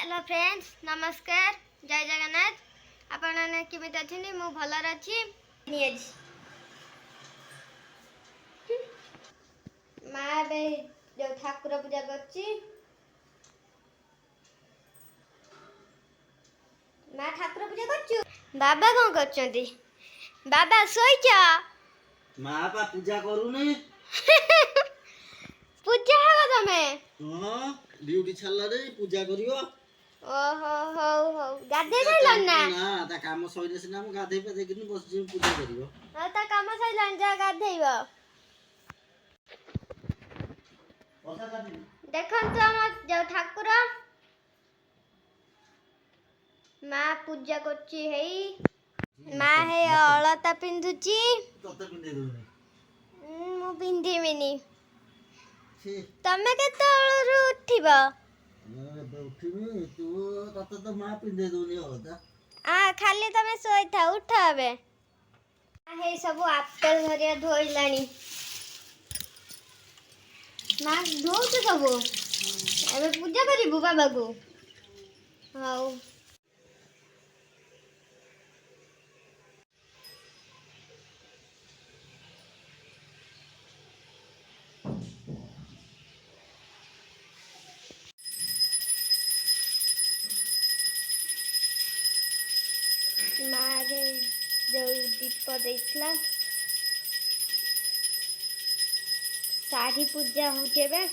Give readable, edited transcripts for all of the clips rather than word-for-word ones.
hello friends नमस्कार जय जगन्नाथ आपने केमिति अच्छी मु भलर अच्छी माँ जो ठाकुर पूजा करची माँ ठाकुर पूजा करछु बाबा कौन करछंती बाबा सोईच माँ पा पूजा करूनी पूजा हवा तमे हां ड्यूटी छल्ला रे पूजा करियो ओहो हो हो गाधे सैलन ना ना ता काम सइले सिना हम गाधे पे देखिनी बस जे पूजा करियो हां ता काम सैलन जा गाधेइबो ओसा गाधे देखन तो हम जो ठाकुर माँ पूजा करची हेई माँ हे अलता पिंधुची तते पिंदे दोनी मु पिंधिमिनी तमे केतळु उठिबो उठिमी तू तते तो माँ पिंदे दोनी अलता आ खाली तमे सोई था उठ हबे हे सब आपेल धरिया धोइलानी माँ धोउछ सब एबे पूजा करिबु बाबा को हाउ माँ जो दीप देइथला साड़ी पूजा होचे बे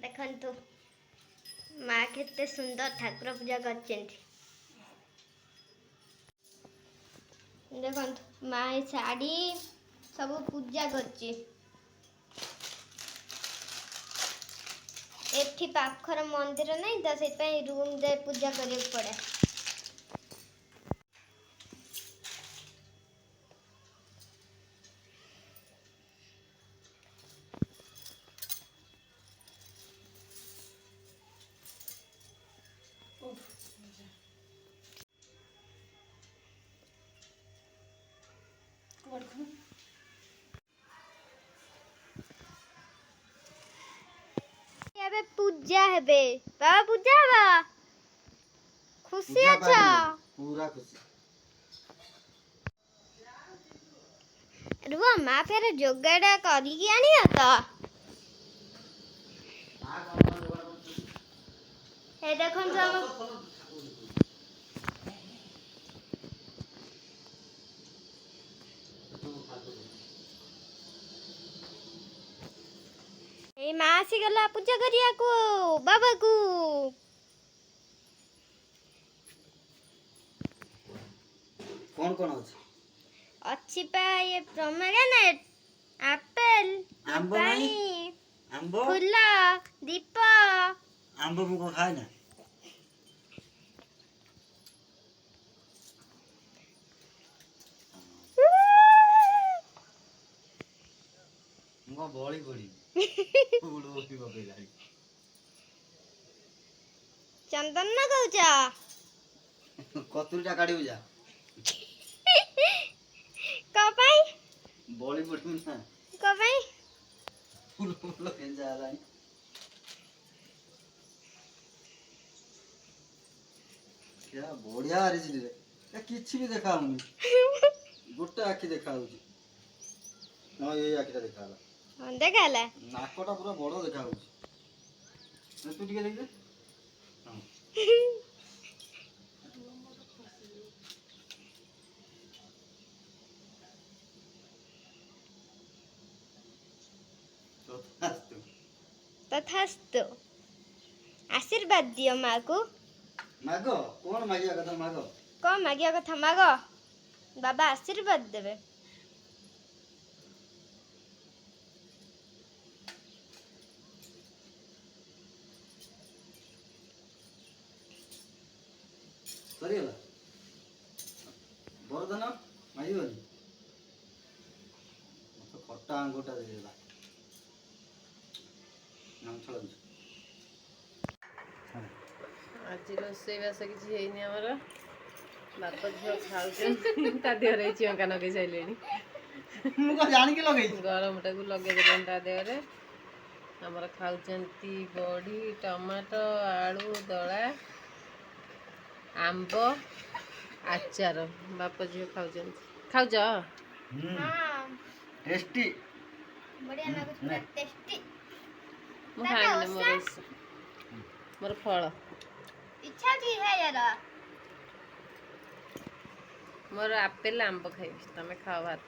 देखंतु माँ केते सुंदर ठाकुर पूजा करछेंती देखंतु माँ ए साड़ी सब पूजा करची एठी पाखर मंदिर नहीं तो से रूम दे पूजा करे पड़े एबे पूजा हेबे बाबा पूजा बा खुशी अच्छा पूरा खुशी रुआ माँ फेर जोगाड़ा करिकी आनिया तो हे देखन तो हम ए माँ आसी गला पूजा करिया को बाबा को कौन अछि अच्छी पा ये पोमेग्रेनेट एप्पल आंबो पानी नहीं आंबो फूल दीप आंबो मुको खाए ना मुको बळी पड़ी उडो उठी बकेलारी चंदन ना कहूचा कतुरटा काढिउ जा कपाई बळी पड़ी ना कपाई फूल फूल केंजा आलानी क्या बढ़िया आरिसिनी रे ए किछि भी देखा होनी गोटे आखि देखा होची ना ये आखिटा देखा हला देखाला नाकटा पूरा बड़ देखा होची तू टिके देख दे हां तथास्तु आशीर्वाद दियो माँ को मागो कौन मागिया कथा मागो कौन मागिया कथा मागो बाबा आशीर्वाद देवे सरीला बरदन मागिबनी तो खट्टा अंगूठा दे देला नाम छळ आज रोषेईबास किसी है आमर ବାପ ଝିଅ ଖାଉଛନ୍ତି ତା ଦେହରେ ଚିଅଙ୍କା ନଗେଇ ସାରିଲେଣି ମୁଁ କଣ ଜାଣିକି ଲଗେଇଛି ଗରମଟାକୁ ଲଗେଇଦେଲେଣି ତା ଦେହରେ ଆମର ଖାଉଛନ୍ତି ବଢ଼ି ଟମାଟୋ ଆଳୁ ଦଳା ଆମ୍ବ ଆଚାର ବାପ ଝିଅ ଖାଉଛନ୍ତି ଖାଉଛ ହଁ ଟେଷ୍ଟି ବଢିଆ ଲାଗୁଛି ପୁରା ଟେଷ୍ଟି ମୁଁ ଖାଇବିନି ମୋର ଫଳ ଇଚ୍ଛା ଅଛି ଖାଇବାର ମୋର ଆପେଲ ଆମ୍ବ ଖାଇବି ତମେ ଖାଅ ଭାତ